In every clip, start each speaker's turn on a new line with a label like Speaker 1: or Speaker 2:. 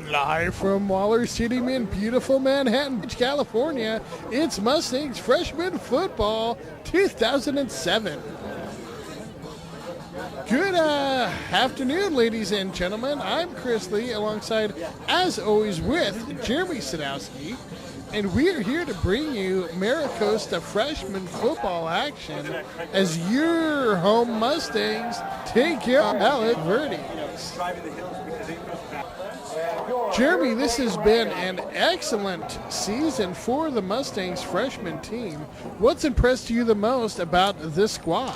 Speaker 1: Live from Waller Stadium in beautiful Manhattan Beach, California, it's Mustangs Freshman Football 2007. Good afternoon, ladies and gentlemen. I'm Chris Lee, alongside, as always, with Jeremy Sadowski. And we are here to bring you MiraCosta freshman football action as your home Mustangs take care of Palos Verdes. Jeremy, this has been an excellent season for the Mustangs freshman team. What's impressed you the most about this squad?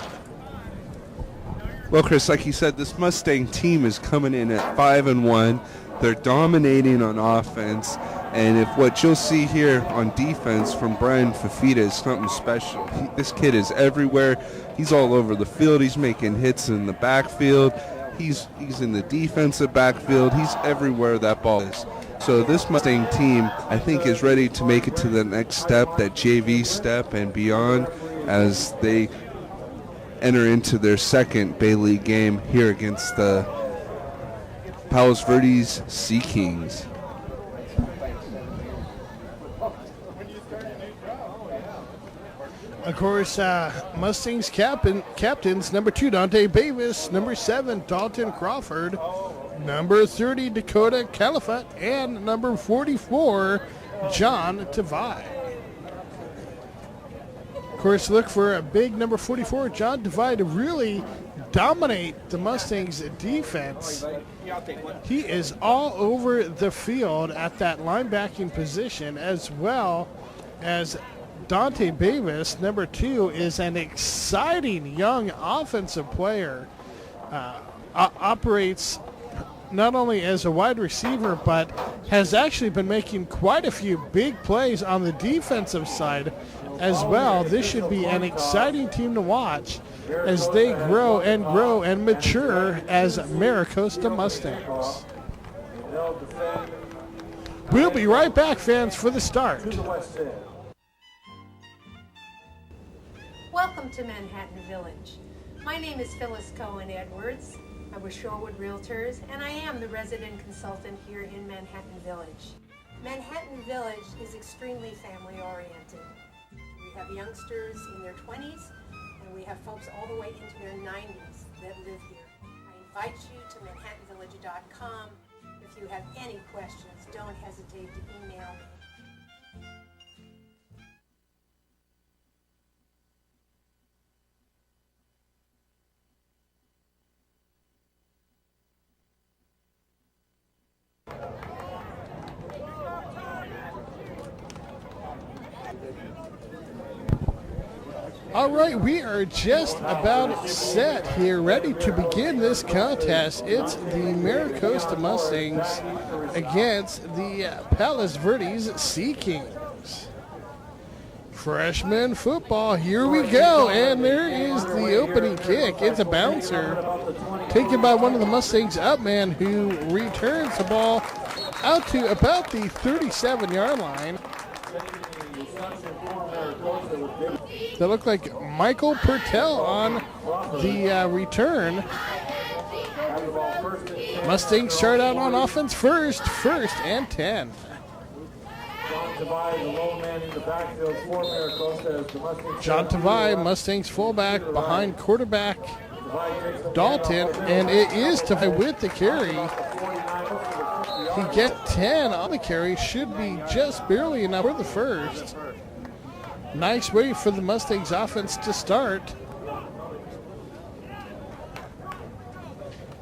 Speaker 2: Well, Chris, like you said, this Mustang team is coming in at 5-1. They're dominating on offense. And if what you'll see here on defense from Brian Fafita is something special. This kid is everywhere. He's all over the field. He's making hits in the backfield. He's in the defensive backfield. He's everywhere that ball is. So this Mustang team, I think, is ready to make it to the next step, that JV step and beyond, as they enter into their second Bay League game here against the Palos Verdes Sea Kings.
Speaker 1: Of course, Mustangs captains, number 2, Dante Davis, number 7, Dalton Crawford, number 30, Dakota Califat, and number 44, John Tavai. Of course, look for a big number 44, John Tavai, to really dominate the Mustangs' defense. He is all over the field at that linebacking position, as well as Dante Davis, number 2, is an exciting young offensive player. Operates not only as a wide receiver, but has actually been making quite a few big plays on the defensive side as well. This should be an exciting team to watch as they grow and mature as MiraCosta Mustangs. We'll be right back, fans, for the start.
Speaker 3: Welcome to Manhattan Village. My name is Phyllis Cohen Edwards. I'm with Shorewood Realtors, and I am the resident consultant here in Manhattan Village. Manhattan Village is extremely family-oriented. We have youngsters in their 20s, and we have folks all the way into their 90s that live here. I invite you to manhattanvillage.com. If you have any questions, don't hesitate to email me.
Speaker 1: All right, we are just about set here, ready to begin this contest. It's the MiraCosta Mustangs against the Palos Verdes Sea Kings. Freshman football, here we go, and there is the opening kick. It's a bouncer taken by one of the Mustangs up man, who returns the ball out to about the 37-yard line. That looked like Michael Pertell on the return. Mustangs start out on offense first and 10. John Tavai, Mustangs fullback, behind quarterback Dalton, and it is Tavai with the carry. He gets 10 on the carry, should be just barely enough for the first. Nice way for the Mustangs offense to start.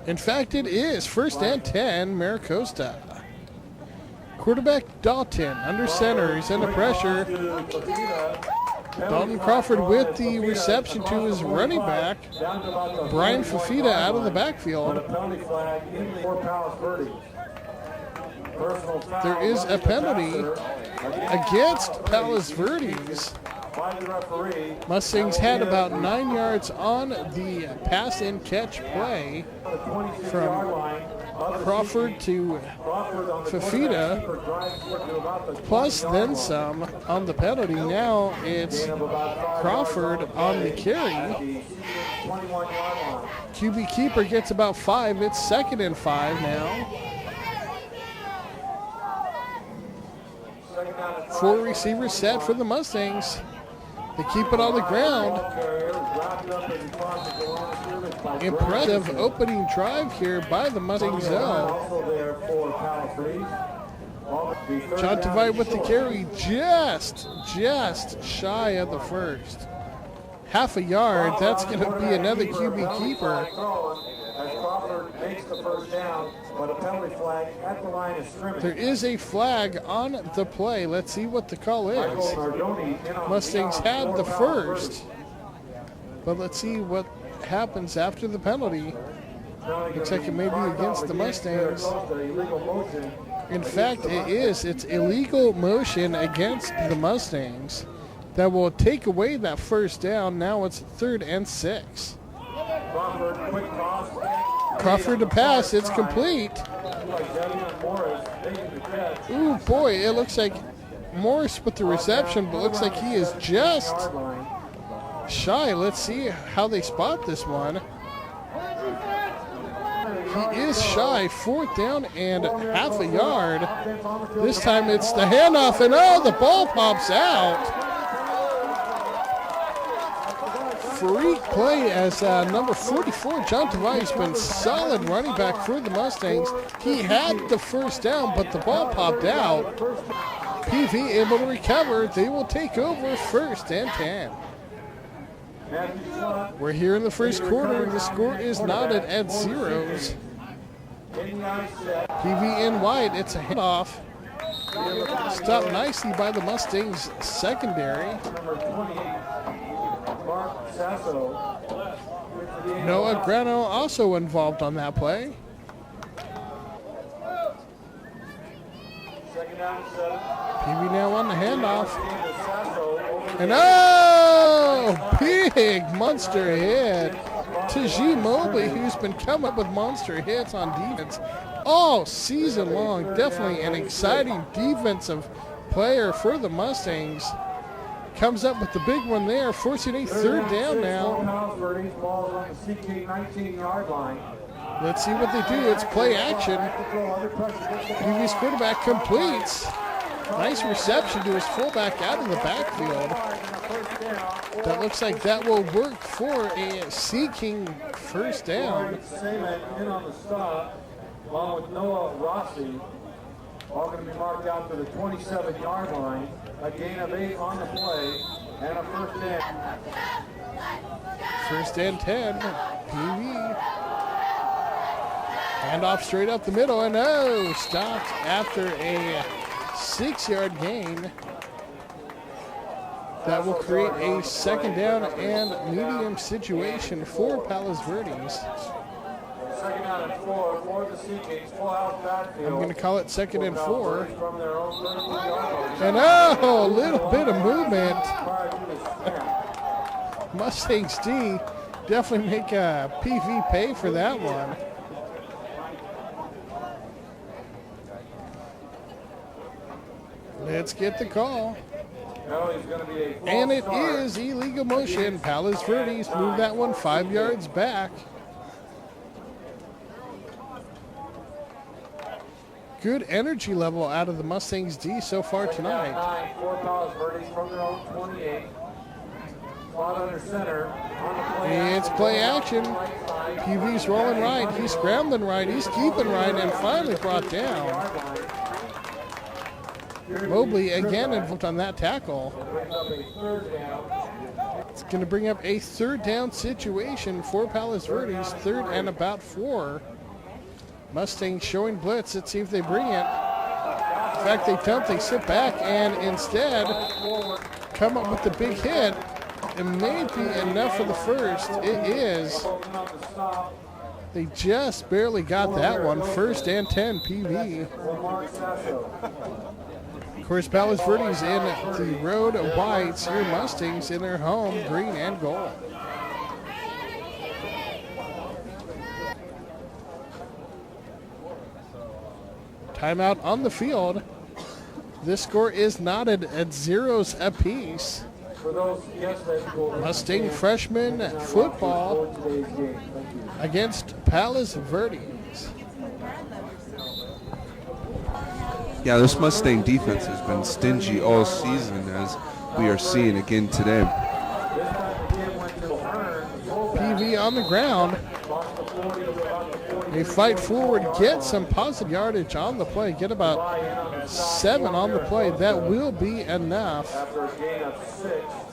Speaker 1: In fact, it is first and 10, MiraCosta. Quarterback Dalton under center. He's under pressure. Dalton Crawford with the reception to his running back. Brian Fafita out of the backfield. There is a penalty against Palos Verdes. Mustangs had about 9 yards on the pass and catch play from Crawford to Fafita, plus then some on the penalty. Now it's Crawford on the carry. QB keeper gets about 5. It's 2nd and 5 now. 4 receivers set for the Mustangs. They keep it on the ground. Impressive opening drive here by the Mustang zone. John Divide with the carry, just shy of the first. Half a yard, that's going to be another QB keeper. There is a flag on the play. Let's see what the call is. Mustangs had the first, but let's see what happens after the penalty. Looks like it may be against the Mustangs. In fact, it is. It's illegal motion against the Mustangs that will take away that first down. Now it's 3rd and 6. Crawford to pass. It's complete. Ooh, boy, it looks like Morris with the reception, but looks like he is just shy. Let's see how they spot this one. He is shy. 4th down and half a yard. This time it's the handoff, and oh, the ball pops out. Freak play as number 44, John Tavai, has been solid running back for the Mustangs. He had the first down, but the ball popped out. PV able to recover. They will take over 1st and 10. We're here in the first quarter. The score is knotted at zeros. PV in wide. It's a handoff. Stopped nicely by the Mustangs secondary. Noah Grano also involved on that play. PV now on the handoff. And oh, big monster hit to G. Mobley, who's been coming up with monster hits on defense all season long. Definitely an exciting defensive player for the Mustangs. Comes up with the big one there, forcing a 3rd down now. Let's see what they do. It's play action. PV's quarterback completes. Nice reception to his fullback out of the backfield. That looks like that will work for a seeking 1st down.
Speaker 4: Along with Noah Rossi, all going to be marked out to the 27-yard line. A gain of 8 on the play, and a 1st down.
Speaker 1: 1st and 10, PV. Handoff straight up the middle, and oh, stopped after a 6-yard gain. That will create a 2nd down and medium situation for Palos Verdes.
Speaker 4: 2nd down and 4 for the Sea Kings, full out backfield.
Speaker 1: I'm going to call it 2nd and 4. And oh, a little bit of movement. Mustangs D definitely make a PV pay for that one. Let's get the call. And it is illegal motion. Palos Verdes move that one 5 yards back. Good energy level out of the Mustangs D so far tonight. It's play action. PV's rolling right. He's scrambling right. He's keeping right and finally brought down. Mobley again involved on that tackle. It's going to bring up a 3rd down situation for Palos Verdes. 3rd and about 4. Mustangs showing blitz. Let's see if they bring it. In fact, they don't. They sit back and instead come up with the big hit. It may be enough for the first. It is. They just barely got that one. 1st and 10, PV. Of course, Palos Verdes in the road whites. Here Mustangs in their home green and gold. Timeout on the field. This score is knotted at zeros apiece. Mustang freshman football against Palos Verdes.
Speaker 2: Yeah, this Mustang defense has been stingy all season, as we are seeing again today.
Speaker 1: PV on the ground. They fight forward, get some positive yardage on the play, get about 7 on the play. That will be enough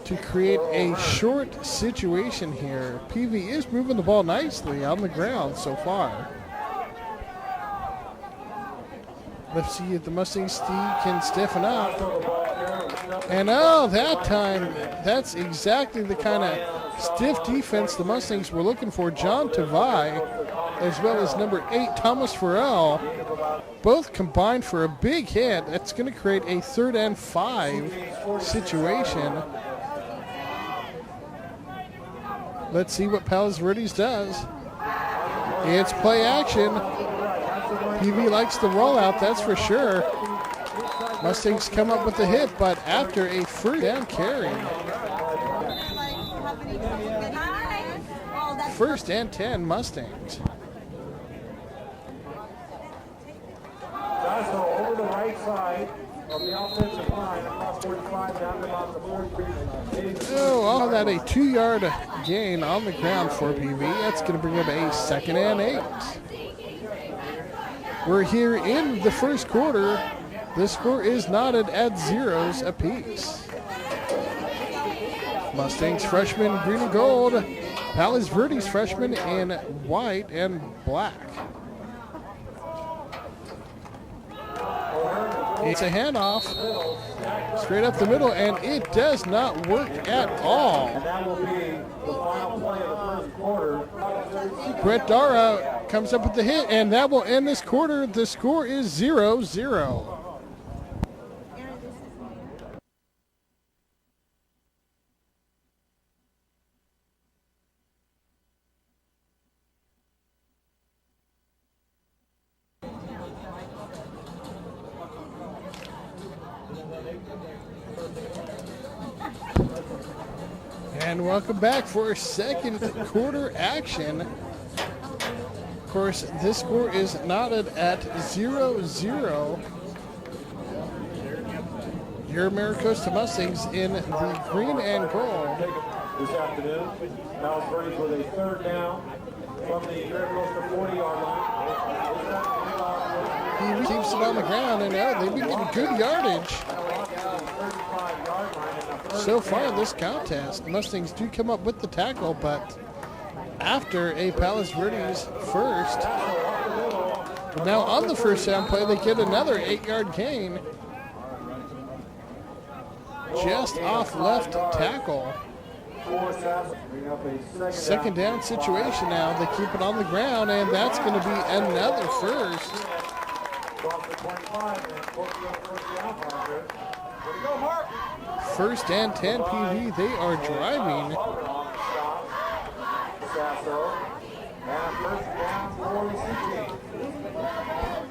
Speaker 1: to create a short situation here. PV is moving the ball nicely on the ground so far. Let's see if the Mustangs can stiffen up. And that time, that's exactly the kind of stiff defense the Mustangs were looking for. John Tavai, as well as number 8, Thomas Farrell, both combined for a big hit. That's going to create a 3rd and 5 situation. Let's see what Palos Verdes does. It's play action. PV likes the rollout, that's for sure. Mustangs come up with the hit, but after a 1st down carry. 1st and 10 Mustangs.
Speaker 4: Over the right side of the offensive line across 45 down to about the 43.
Speaker 1: All that a 2-yard gain on the ground for PV. That's going to bring up a 2nd and 8. We're here in the 1st quarter. The score is knotted at 0s apiece. Mustangs freshman green and gold. Palos Verdes freshman in white and black. It's a handoff straight up the middle, and it does not work at all.
Speaker 4: And that will be the final play of the 1st quarter.
Speaker 1: Brett Dara comes up with the hit, and that will end this quarter. The score is 0-0. And welcome back for 2nd quarter action. Of course, this score is knotted at 0-0. Your Maricosta Mustangs in the green and gold.
Speaker 4: This afternoon, Palos Verdes with a 3rd down from the Maricosta 40-yard line.
Speaker 1: He keeps it on the ground, and they've been getting good yardage. So far this contest, Mustangs do come up with the tackle, but after a Palos Verdes 1st, now on the 1st down play, they get another 8-yard gain. Just off left tackle. 2nd down situation now. They keep it on the ground, and that's going to be another 1st. 1st and 10 PV. They are driving.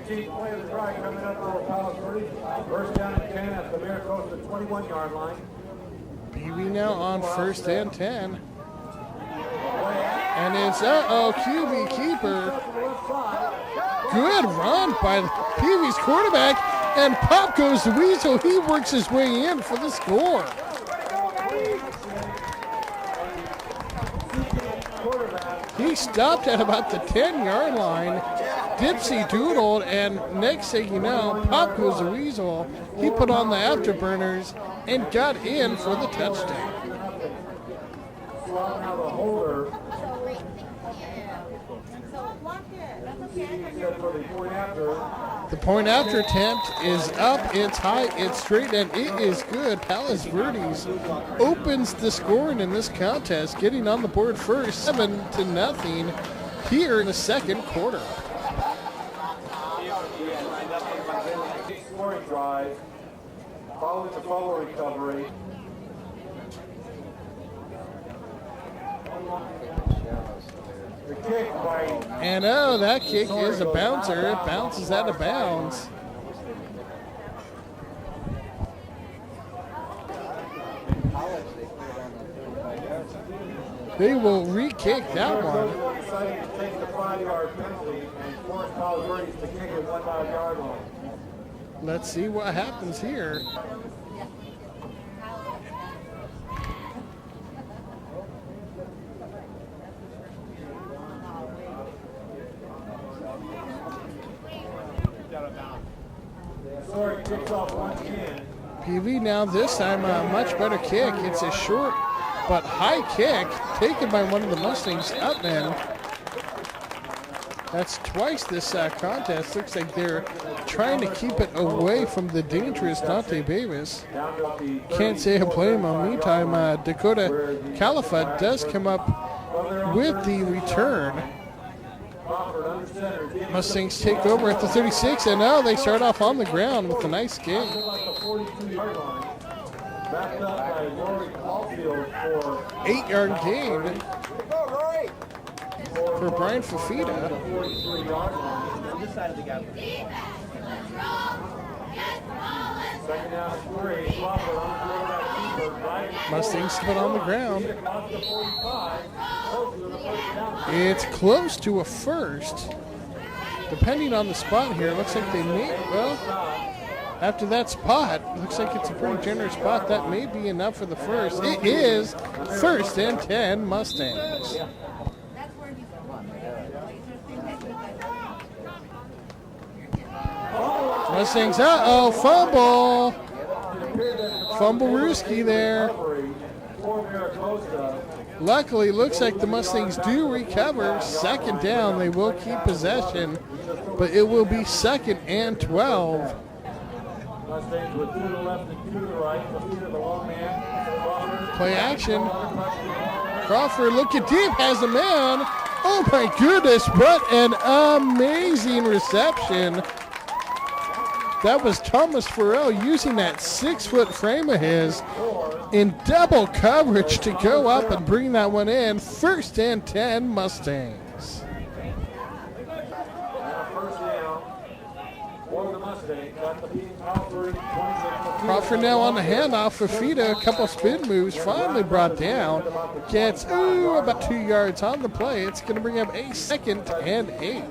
Speaker 4: Play of the drive coming up for Palos Verdes. 1st down and 10 at the Maricosta 21-yard line.
Speaker 1: PV now on 1st and 10. And it's, QB keeper. Good run by PV's quarterback. And pop goes the Weasel. He works his way in for the score. He stopped at about the 10-yard line. Dipsy doodled, and next thing you know, pop goes the Weasel. He put on the afterburners and got in for the touchdown. The point after attempt is up, it's high, it's straight, and it is good. Palos Verdes opens the scoring in this contest, getting on the board first, 7-0 here in the 2nd quarter.
Speaker 4: Scoring drive, following the fumble recovery.
Speaker 1: And that kick is a bouncer. It bounces out of bounds. They will re-kick that one.
Speaker 4: Deciding to take the 5-yard penalty and force Palos Verdes to kick at 1 yard line.
Speaker 1: Let's see what happens here. PV now this time a much better kick. It's a short but high kick taken by one of the Mustangs up men. That's twice this contest. Looks like they're trying to keep it away from the dangerous Dante Davis. Can't say I blame him. Meantime, Dakota Califa does come up with the return. Mustangs take over at the 36, and now they start off on the ground with a nice kick. 8-yard gain for Brian Fafita. Mustangs put on the ground. It's close to a first. Depending on the spot here, it looks like they may, well, after that spot, it looks like it's a pretty generous spot. That may be enough for the first. It is 1st and 10 Mustangs. Mustangs, fumble. Fumble-rooski there. Luckily, looks like the Mustangs do recover. 2nd down, they will keep possession, but it will be 2nd and 12. Play action. Crawford looking deep, has a man. Oh my goodness, what an amazing reception. That was Thomas Farrell using that 6-foot frame of his in double coverage to go up and bring that one in. 1st and 10 Mustangs. Crawford now on the handoff. Fafita, a couple spin moves, finally brought down. Gets about 2 yards on the play. It's going to bring up a 2nd and 8.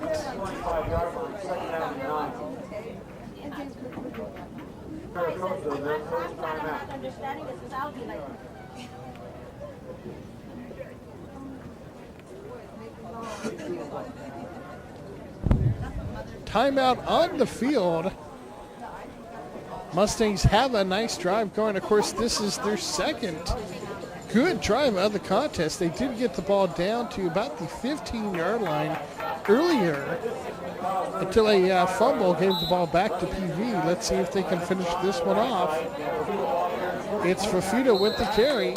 Speaker 1: Timeout on the field. Mustangs have a nice drive going. Of course, this is their 2nd good drive of the contest. They did get the ball down to about the 15-yard line earlier until a fumble gave the ball back to PV. Let's see if they can finish this one off. It's Fafita with the carry.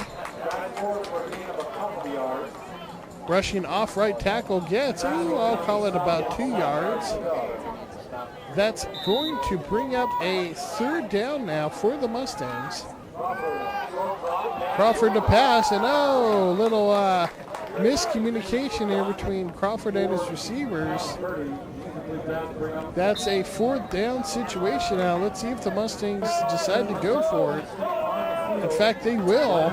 Speaker 1: Rushing off right tackle gets, I'll call it about 2 yards. That's going to bring up a 3rd down now for the Mustangs. Crawford to pass, and little miscommunication here between Crawford and his receivers. That's a 4th down situation now. Let's see if the Mustangs decide to go for it. In fact, they will.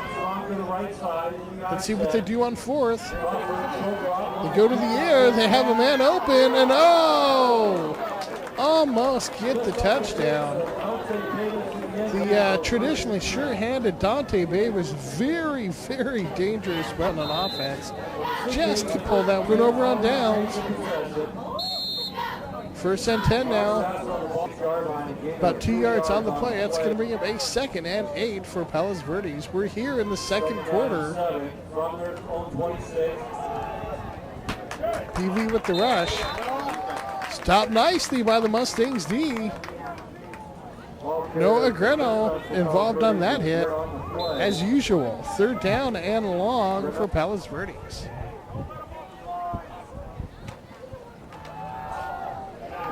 Speaker 1: Let's see what they do on 4th. They go to the air. They have a man open, and almost get the touchdown. The traditionally sure-handed Dante Bay was very, very dangerous weapon on offense. Just to pull that one over on downs. 1st and 10 now. About 2 yards on the play. That's going to bring up a 2nd and 8 for Palos Verdes. We're here in the 2nd quarter. PV with the rush. Stopped nicely by the Mustangs D. No Agreno involved on that hit. As usual, 3rd down and long for Palos Verdes.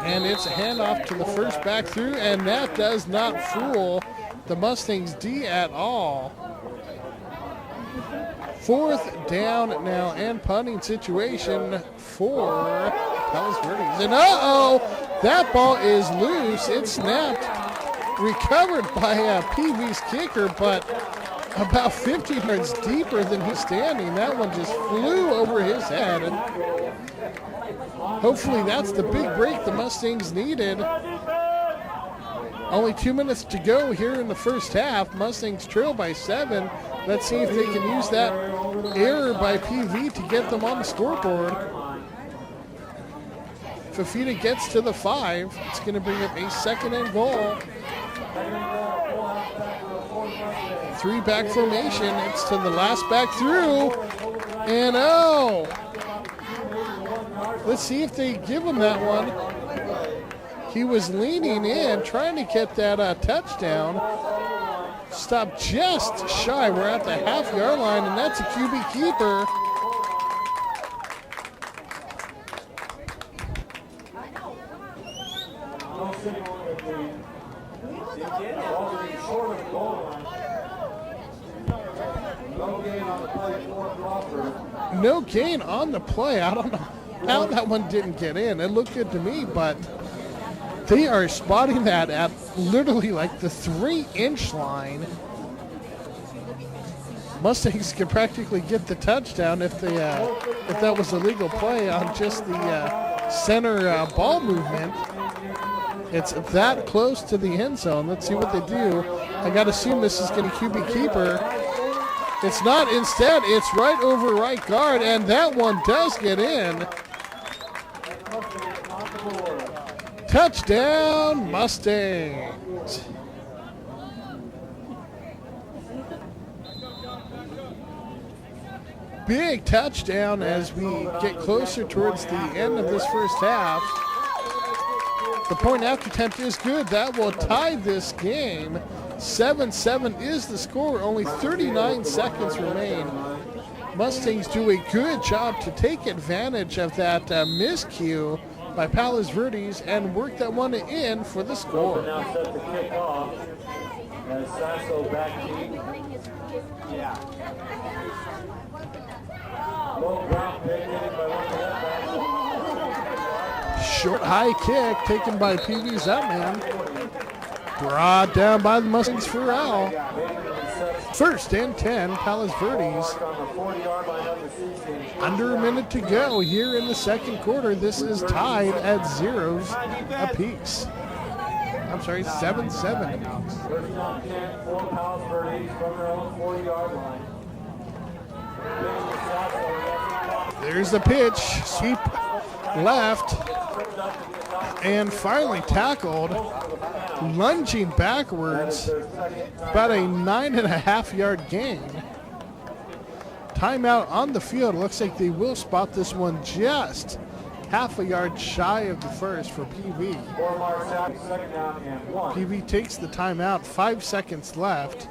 Speaker 1: And it's a handoff to the first back through, and that does not fool the Mustangs D at all. 4th down now and punting situation for Palos Verdes. And that ball is loose. It snapped. Recovered by PV's kicker, but about 50 yards deeper than he's standing. That one just flew over his head. And hopefully that's the big break the Mustangs needed. Only 2 minutes to go here in the first half. Mustangs trail by 7. Let's see if they can use that error by PV to get them on the scoreboard. Fafita gets to the 5. It's going to bring up a second and goal. 3-back formation. It's to the last back through. And oh! Let's see if they give him that one. He was leaning in, trying to get that touchdown. Stopped just shy. We're at the half-yard line, and that's a QB keeper. No gain on the play. I don't know how that one didn't get in. It looked good to me, but they are spotting that at literally like the 3-inch line. Mustangs could practically get the touchdown if that was a legal play on just the center ball movement. It's that close to the end zone. Let's see what they do. I got to assume this is going to QB keeper. It's not. Instead, it's right over right guard, and that one does get in. Touchdown, Mustangs. Big touchdown as we get closer towards the end of this first half. The point after attempt is good. That will tie this game. 7-7 is the score. Only 39 seconds remain. Mustangs do a good job to take advantage of that miscue by Palos Verdes and work that one in for the score.
Speaker 4: Now set the kick off as Sasso back deep. Yeah. Low ground pick hitting by one of the left.
Speaker 1: Short high kick taken by PV's up man. Brought down by the Mustangs for Al. First and 10, Palos Verdes. Under a minute to go here in the second quarter. This is tied at 0s apiece. I'm sorry, 7-7 apiece.
Speaker 4: First down 10 for Palos Verdes from their own 40-yard line.
Speaker 1: There's the pitch. Sweep left. And finally tackled. Lunging backwards. About a 9.5-yard gain. Timeout on the field. Looks like they will spot this one just half a yard shy of the first for PV. PV takes the timeout. 5 seconds left.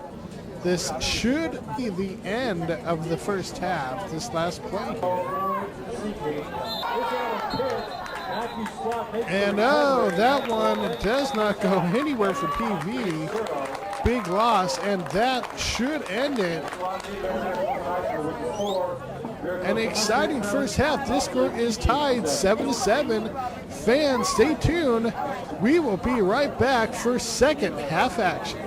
Speaker 1: This should be the end of the first half, this last play. And oh, that one does not go anywhere for PV. Big loss, and that should end it. An exciting first half. This score is tied 7-7. Fans, stay tuned. We will be right back for second half action.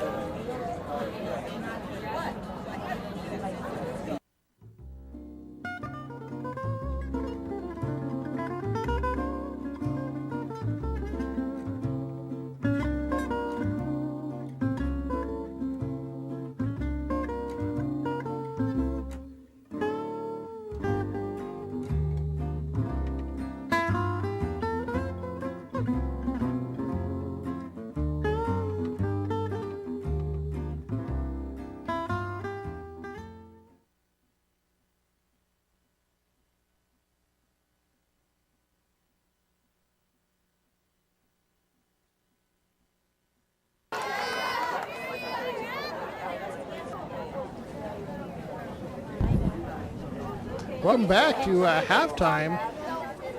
Speaker 1: Welcome back to halftime.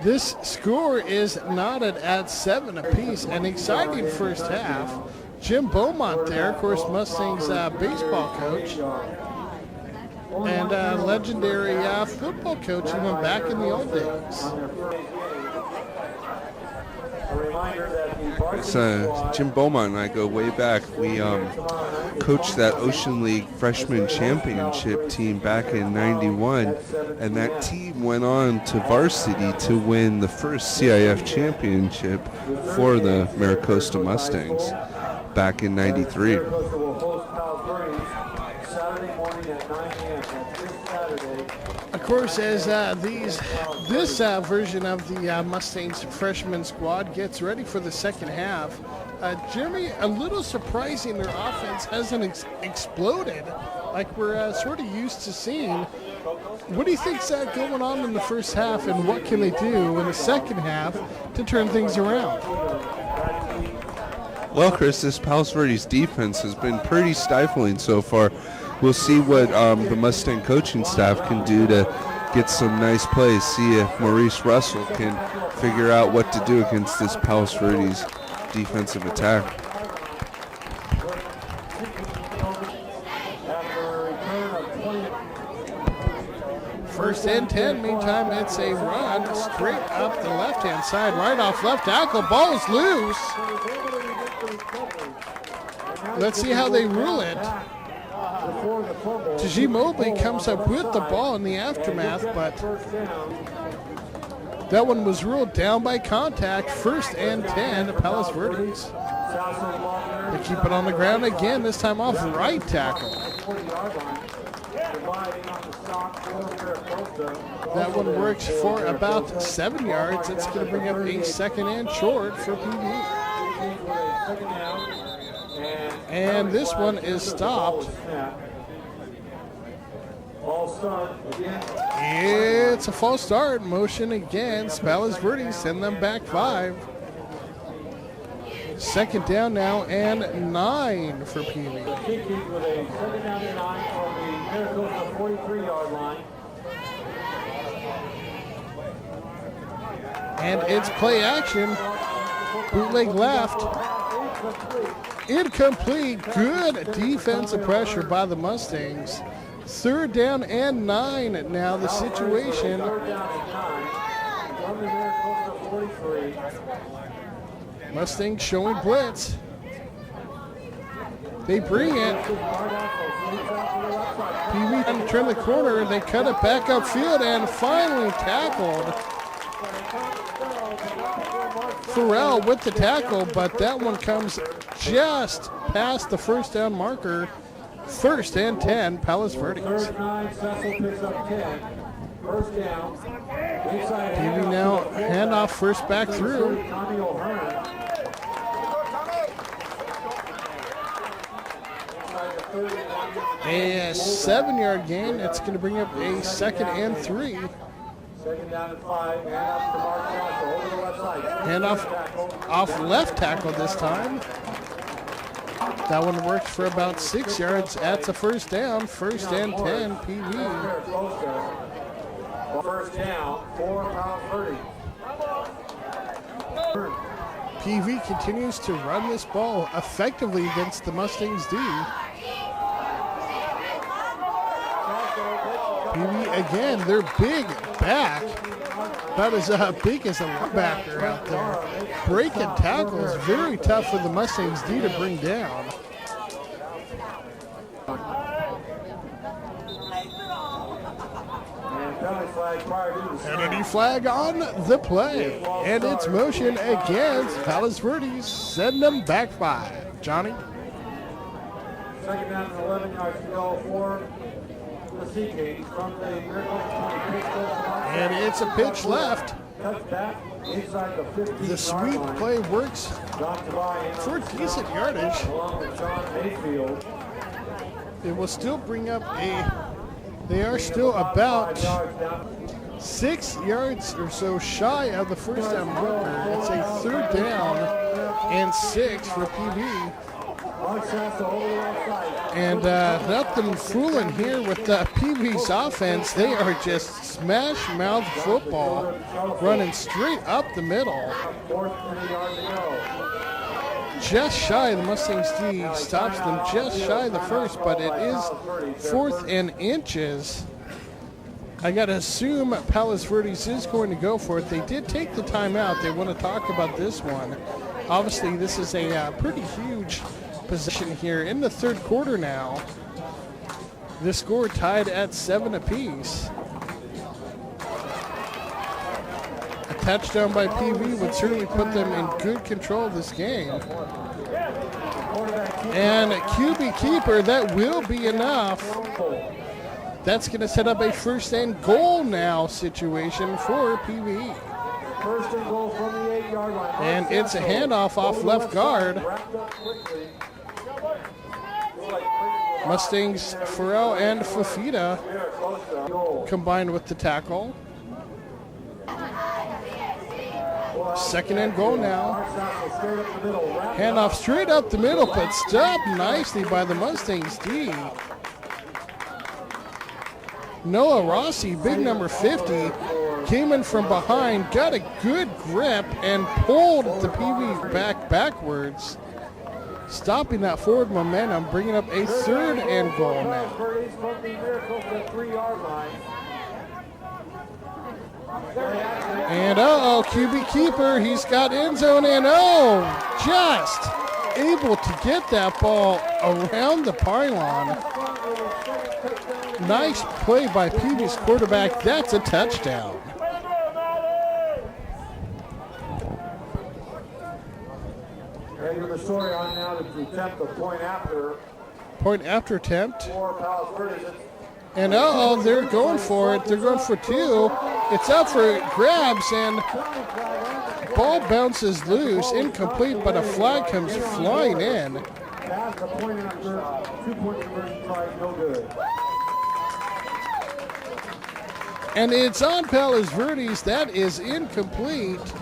Speaker 1: This score is knotted at 7 apiece. An exciting first half. Jim Beaumont there, of course, Mustangs baseball coach and legendary football coach even back in the old days.
Speaker 2: It's, Jim Beaumont and I go way back. We coached that Ocean League Freshman Championship team back in '91, and that team went on to varsity to win the first CIF championship for the Maricosta Mustangs. back in '93.
Speaker 4: The coaster will host Palos Verdes Saturday morning at 9 a.m. That's this Saturday.
Speaker 1: Of course, as this version of the Mustangs freshman squad gets ready for the second half, Jeremy, a little surprising their offense hasn't exploded like we're sort of used to seeing. What do you think's going on in the first half, and what can they do in the second half to turn things around?
Speaker 2: Well, Chris, this Palos Verdes defense has been pretty stifling so far. We'll see what the Mustang coaching staff can do to get some nice plays, see if Maurice Russell can figure out what to do against this Palos Verdes defensive attack.
Speaker 1: First and 10, meantime, it's a run straight up the left-hand side, right off left tackle. Ball is loose. Let's see how they rule it. Tajee Mobley comes up with the ball in the aftermath, but that one was ruled down by contact. First and 10, Palos Verdes. They keep it on the ground again, this time off right tackle. That one works for about 7 yards. It's going to bring up a second and short for PV. And this one is stopped. It's a false start. Motion against Palos Verdes. Send them back 5. Second down now and 9 for PV.
Speaker 4: With a second down and 9 from the Maricopa 43-yard line.
Speaker 1: And it's play action. Bootleg left. Incomplete. Good defensive pressure by the Mustangs. Third down and 9. Now the situation. Mustangs showing blitz. They bring it. PV trying to turn the corner. They cut it back upfield and finally tackled. Farrell with the tackle, but that one comes just past the first down marker. First and 10, Palos Verdes. PV now handoff first back through. A 7-yard gain. It's going to bring up a second and 3.
Speaker 4: Second down and 5. Handoff to Mark Castle over the left side.
Speaker 1: Handoff off left tackle this time. That one works for about 6 yards. That's a first down. First and 10, PV.
Speaker 4: First down for Palos Verdes.
Speaker 1: PV continues to run this ball effectively against the Mustangs D. PV again, they're big back. About as big as a linebacker out there. Breaking tackles, very tough for the Mustangs D to bring down. Penalty flag on the play. And it's motion against Palos Verdes. Send them back 5. Johnny?
Speaker 4: Second down and 11 yards to go for the Sea Kings from the
Speaker 1: and it's a pitch left.
Speaker 4: Cuts back inside the 50.
Speaker 1: The sweep play works for decent yardage.
Speaker 4: Along with John Mayfield.
Speaker 1: It will still bring up they are still about 6 yards or so shy of the first down marker. It's a third down and 6 for PV. And nothing fooling here with PV's offense. They are just smash mouth football running straight up the middle. Just shy of the Mustangs D, stops them just shy of the first, but it is 4th and inches. I got to assume Palos Verdes is going to go for it. They did take the timeout. They want to talk about this one. Obviously, this is a pretty huge position here in the third quarter now. The score tied at 7 apiece. A touchdown by PV would certainly put them in good control of this game. And QB keeper, that will be enough. That's going to set up a first and goal now situation for PV.
Speaker 4: First and goal from the 8-yard line.
Speaker 1: And it's a handoff off left guard. Mustangs, Farrell and Fafita combined with the tackle. Second and goal now. Handoff straight up the middle, but stopped nicely by the Mustangs D. Noah Rossi, big number 50, came in from behind, got a good grip, and pulled the PV backwards, stopping that forward momentum, bringing up a third and goal now. And QB keeper, he's got end zone, and just able to get that ball around the pylon. Nice play by PV's quarterback. That's a touchdown.
Speaker 4: Reagan Missouri on now to attempt the point after.
Speaker 1: Point after attempt.
Speaker 4: For Palos Verdes.
Speaker 1: And they're going for it. They're going for two. It's up for grabs, and ball bounces loose, incomplete, but a flag comes flying in.
Speaker 4: Pass the point after, 2-point conversion try, no good.
Speaker 1: And it's on Palos Verdes. That is incomplete.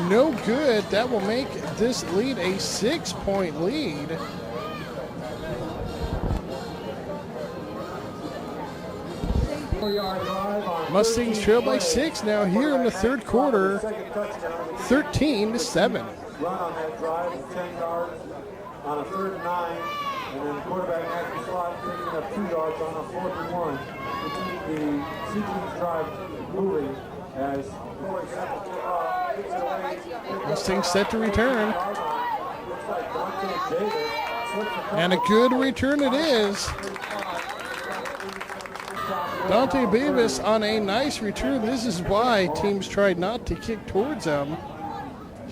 Speaker 1: No good. That will make this lead a 6-point lead. Mustangs trail by 6 now here in the third quarter, 13-7.
Speaker 4: Run on that drive, 10 yards on a 3rd and 9, and then the quarterback has the slot picking up 2 yards on a 4th and 1 to keep the sequence drive moving as
Speaker 1: Mustangs set to return. And a good return it is. Dante Beavis on a nice return. This is why teams tried not to kick towards him.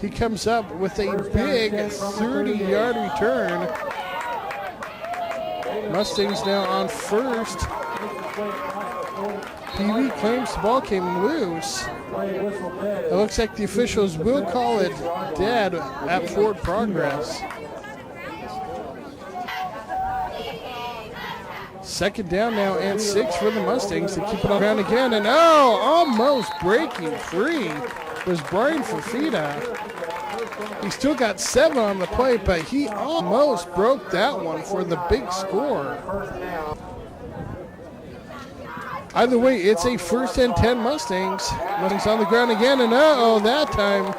Speaker 1: He comes up with a big 30-yard return. Mustangs now on first. PV claims the ball came loose. It looks like the officials will call it dead at forward progress. Second down now and 6 for the Mustangs to keep it on the ground again. And almost breaking free was Brian Fafita. He still got 7 on the play, but he almost broke that one for the big score. Either way, it's a 1st and 10 Mustangs. Mustangs on the ground again, and that time,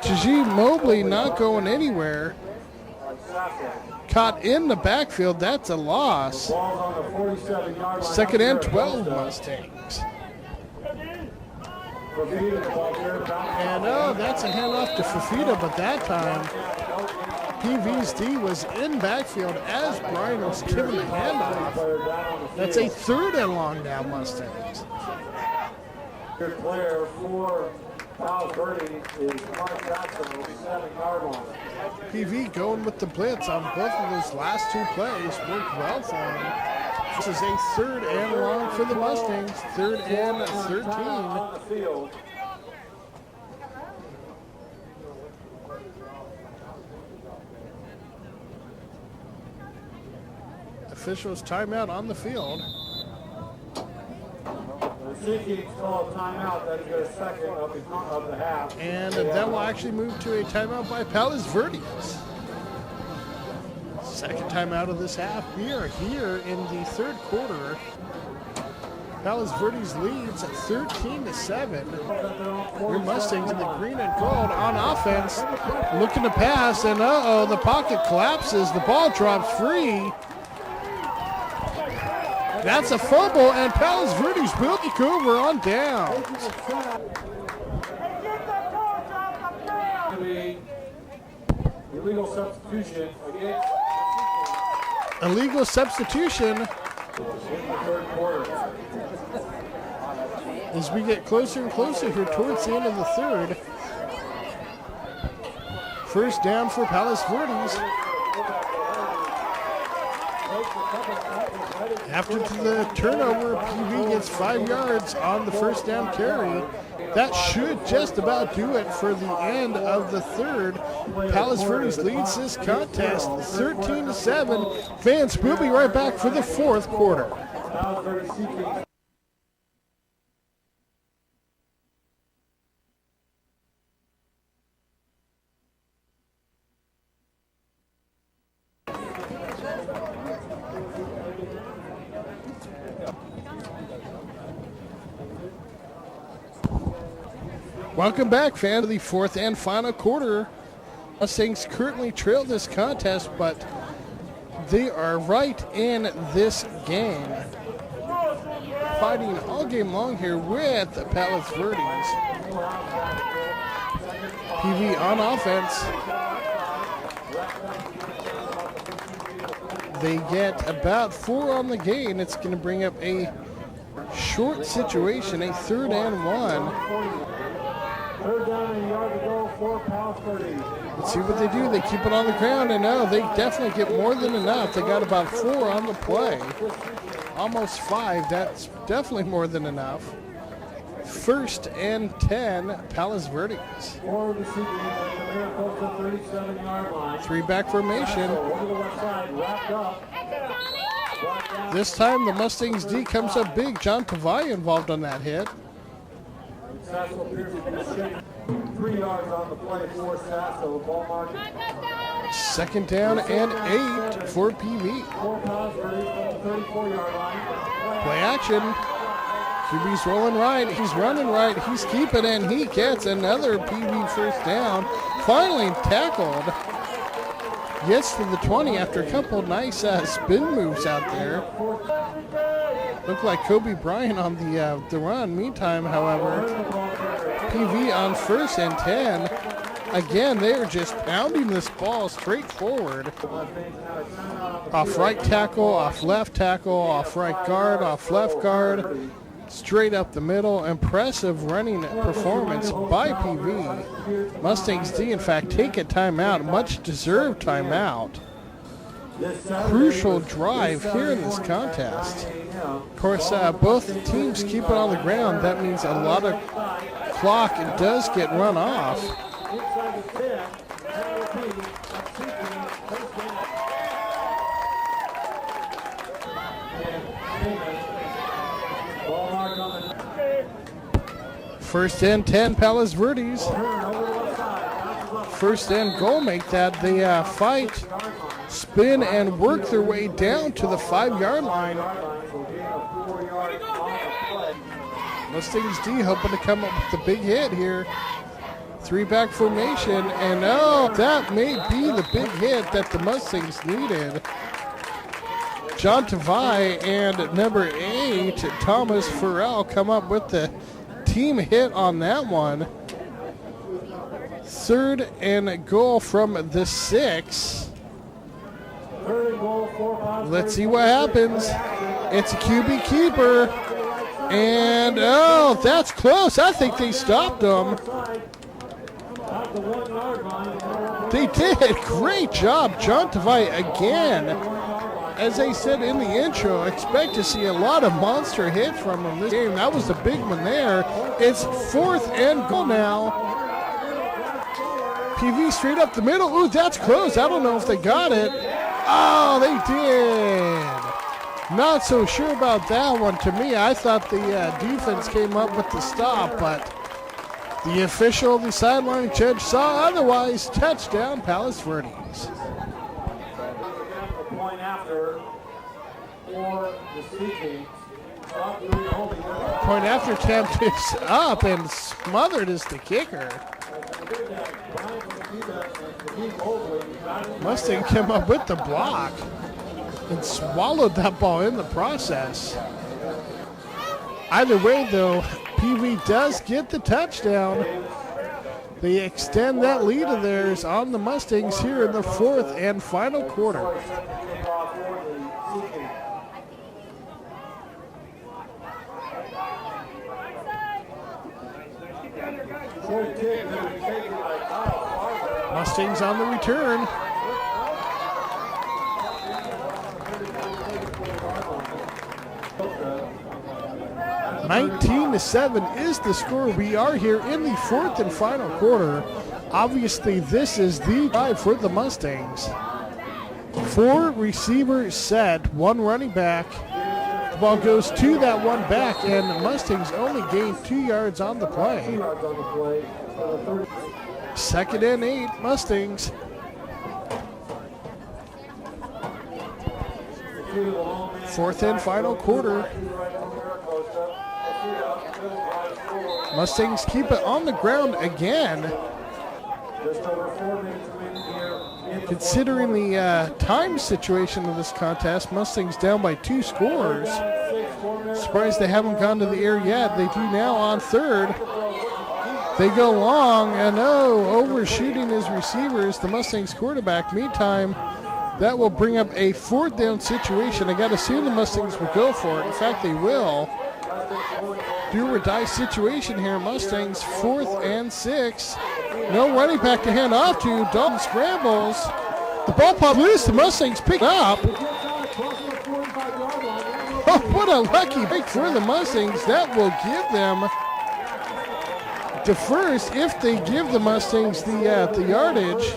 Speaker 1: Jaji Mobley not going anywhere. Caught in the backfield, that's a loss. Second and 12 Mustangs. And that's a handoff to Fafita, but that time PV's D was in backfield as Brian was giving the handoff. That's a 3rd and long now Mustangs.
Speaker 4: Good player for Palos Verdes is Mark Jackson, 7-yard line.
Speaker 1: PV going with the blitz on both of those last 2 plays. Worked well for him. This is a 3rd and long for the Mustangs. 3rd and 13. Officials timeout on the field.
Speaker 4: Of the half.
Speaker 1: And that will actually move to a timeout by Palos Verdes. Second timeout of this half. We are here in the third quarter. Palos Verdes leads at 13-7. Your Mustangs in the green and gold on offense, looking to pass, and the pocket collapses. The ball drops free. That's a fumble, and Palos Verdes will take over on down.
Speaker 4: Illegal substitution against
Speaker 1: illegal substitution
Speaker 4: in the third quarter.
Speaker 1: as we get closer and closer here towards the end of the third. First down for Palos Verdes. After the turnover, PV gets 5 yards on the first down carry. That should just about do it for the end of the third. Palos Verdes leads this contest 13-7. Fans, we'll be right back for the fourth quarter. Welcome back, fan, to the fourth and final quarter. Mustangs currently trail this contest, but they are right in this game. Fighting all game long here with Palos Verdes. PV on offense. They get about 4 on the gain. It's going to bring up a short situation, a 3rd and 1.
Speaker 4: Third down and a yard to go for Palos Verdes.
Speaker 1: Let's see what they do. They keep it on the ground, and no, they definitely get more than enough. They got about 4 on the play. Almost 5. That's definitely more than enough. 1st and 10, Palos Verdes. 3-back formation. This time the Mustangs D comes up big. John Tavai involved on that hit.
Speaker 4: Sasso appears to be shaking 3 yards on the play for Sasso. Ball mark.
Speaker 1: 2nd down and 8 for PV.
Speaker 4: For Palos Verdes from the 34-yard line.
Speaker 1: Play action. QB's rolling right. He's running right. He's keeping, and he gets another PV first down. Finally tackled. Gets to the 20 after a couple nice spin moves out there. Looked like Kobe Bryant on the run. Meantime, however, PV on 1st and 10. Again, they are just pounding this ball straight forward. Off right tackle, off left tackle, off right guard, off left guard. Straight up the middle. Impressive running performance by PV. Mustangs D, in fact, take a timeout. Much deserved timeout. Crucial drive here in this contest. Of course, both teams keep it on the ground. That means a lot of clock does get run off. First and 10, Palos Verdes. 1st and goal, make that. They fight, spin, and work their way down to the 5-yard line. Mustangs D hoping to come up with the big hit here. 3-back formation, and oh, that may be the big hit that the Mustangs needed. John Tavai and number 8, Thomas Farrell, come up with the team hit on that one. 3rd and goal from the 6. Let's see what happens. It's a QB keeper. And, oh, that's close. I think they stopped them. They did. Great job. John Tavai again. As I said in the intro, expect to see a lot of monster hits from him this game. That was the big one there. It's 4th and goal now. PV straight up the middle. Ooh, that's close. I don't know if they got it. Oh, they did. Not so sure about that one. To me, I thought the defense came up with the stop, but the official, the sideline judge saw otherwise. Touchdown, Palos Verdes.
Speaker 4: Point after for the Sea
Speaker 1: Point after attempt is up and smothered is the kicker. Mustang came up with the block and swallowed that ball in the process. Either way, though, PV does get the touchdown. They extend that lead of theirs on the Mustangs here in the 4th and final quarter. Mustangs on the return. 19-7 is the score. We are here in the fourth and final quarter. Obviously, this is the drive for the Mustangs. 4 receiver set, 1 running back. The ball goes to that one back, and the Mustangs only gain 2 yards on the play. 2nd and 8, Mustangs. Fourth and final quarter. Mustangs keep it on the ground again. Considering the time situation of this contest, Mustangs down by 2 scores. Surprised they haven't gone to the air yet. They do now on 3rd. They go long, and overshooting his receivers, the Mustangs quarterback. Meantime, that will bring up a 4th down situation. I got to assume the Mustangs will go for it. In fact, they will. Do or die situation here. Mustangs 4th and 6. No running back to hand off to. Dalton scrambles. The ball popped loose. The Mustangs pick up. Oh, what a lucky break for the Mustangs. That will give them the first, if they give the Mustangs the yardage.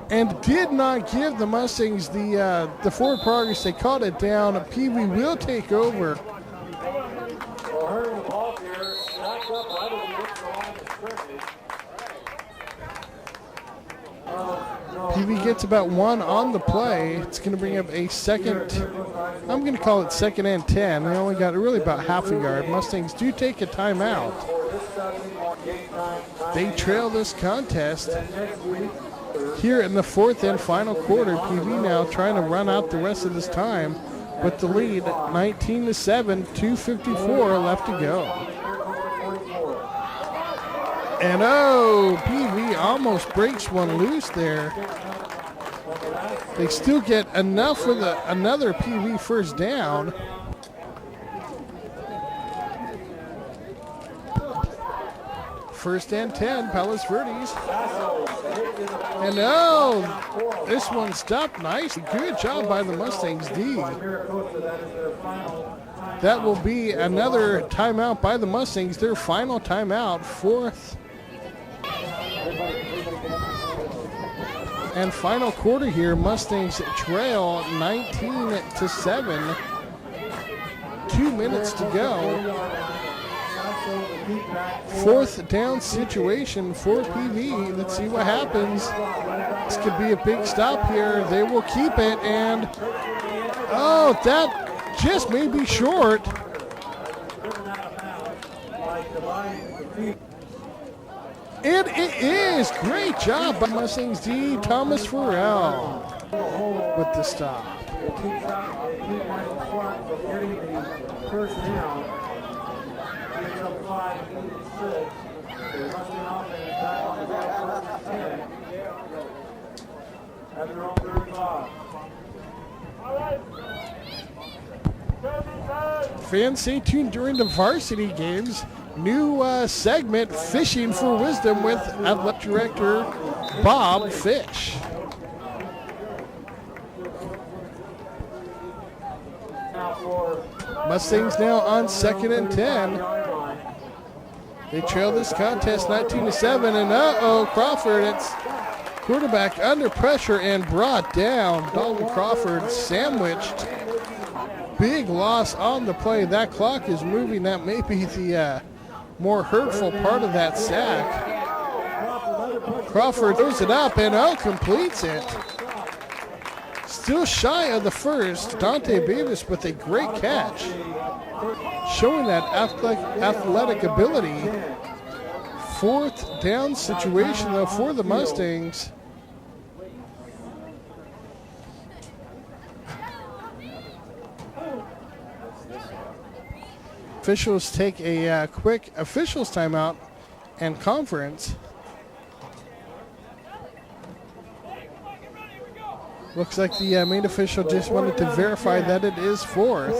Speaker 1: And did not give the Mustangs the forward progress. They caught it down. Peavy will take over. Peavy gets about 1 on the play. It's going to bring up a second. I'm going to call it 2nd and 10. They only got really about half a yard. Mustangs do take a timeout. They trail this contest. Here in the 4th and final quarter, PV now trying to run out the rest of this time with the lead, 19-7, 2:54 left to go. And PV almost breaks one loose there. They still get enough with another PV first down. First and 10, Palos Verdes. And this one stopped nicely. Good job by the Mustangs D. That will be another timeout by the Mustangs. Their final timeout, 4th and final quarter here. Mustangs trail 19-7. 2 minutes to go. 4th down situation for PV. Let's see what happens. This could be a big stop here. They will keep it, and that just may be short. And it is. Great job by Mustangs D. Thomas Farrell with the stop.
Speaker 4: First down. At their own 35.
Speaker 1: Fans, stay tuned during the varsity games. New segment, Fishing for Wisdom, with Athletic Director Bob Fish. Mustangs now on 2nd and 10. They trail this contest 19-7, and Crawford, it's quarterback under pressure and brought down. Dalton Crawford sandwiched. Big loss on the play. That clock is moving. That may be the more hurtful part of that sack. Crawford throws it up and completes it. Still shy of the first. Dante Beavis with a great catch, showing that athletic ability. 4th down situation, though, for the Mustangs. Officials take a quick officials timeout and conference. Looks like the main official just wanted to verify that it is 4th.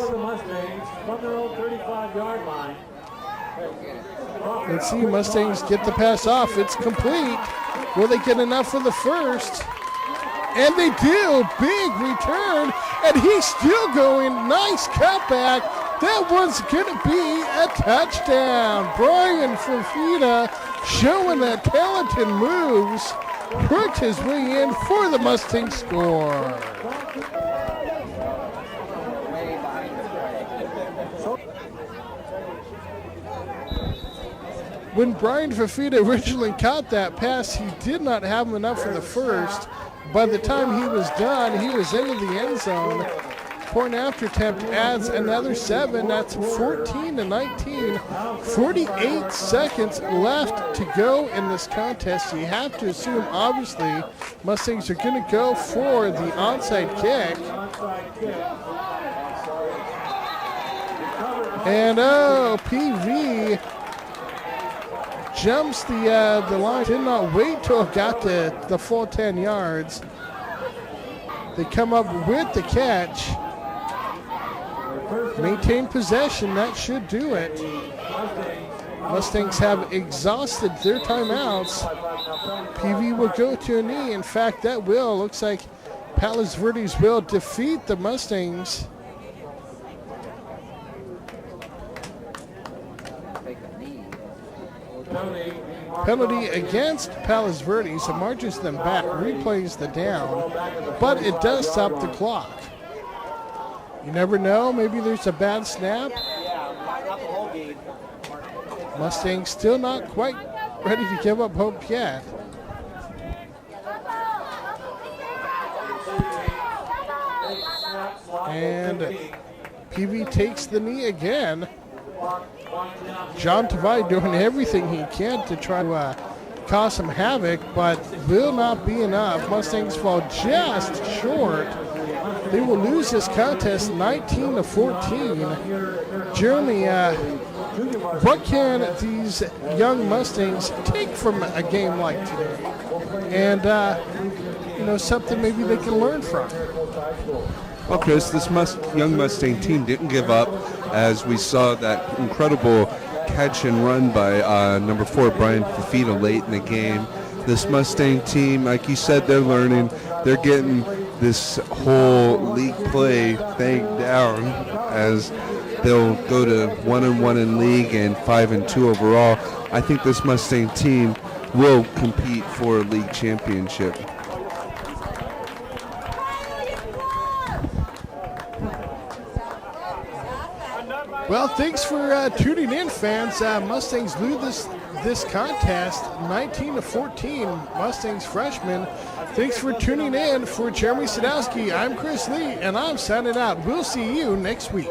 Speaker 1: Let's see, Mustangs get the pass off. It's complete. Will they get enough for the first? And they do. Big return. And he's still going. Nice cutback. That one's going to be a touchdown. Brian Fafita showing that talented moves. Worked his way in for the Mustang score. When Brian Fafita originally caught that pass, he did not have enough in the first. By the time he was done, he was into the end zone. Point after attempt adds another 7. That's 14-19. 48 seconds left to go in this contest. You have to assume, obviously, Mustangs are going to go for the onside kick. And PV jumps the line. Did not wait till it got to the full 10 yards. They come up with the catch. Maintain possession. That should do it. Mustangs have exhausted their timeouts. PV will go to a knee. In fact, that will. Looks like Palos Verdes will defeat the Mustangs. Penalty against Palos Verdes. It marches them back, replays the down, but it does stop the clock. You never know. Maybe there's a bad snap. Mustangs still not quite ready to give up hope yet. And PV takes the knee again. John Tavai doing everything he can to try to cause some havoc, but will not be enough. Mustangs fall just short. They will lose this contest 19-14. Jeremy, what can these young Mustangs take from a game like today? And, something maybe they can learn from.
Speaker 2: Well, Chris, this young Mustang team didn't give up, as we saw that incredible catch and run by number 4, Brian Fafita, late in the game. This Mustang team, like you said, they're learning. They're getting this whole league play thing down, as they'll go to 1-1 in league and 5-2 overall. I think this Mustang team will compete for a league championship.
Speaker 1: Well, thanks for tuning in, fans. Mustangs lose this contest 19-14. Mustangs freshmen. Thanks for tuning in. For Jeremy Sadowski, I'm Chris Lee, and I'm signing out. We'll see you next week.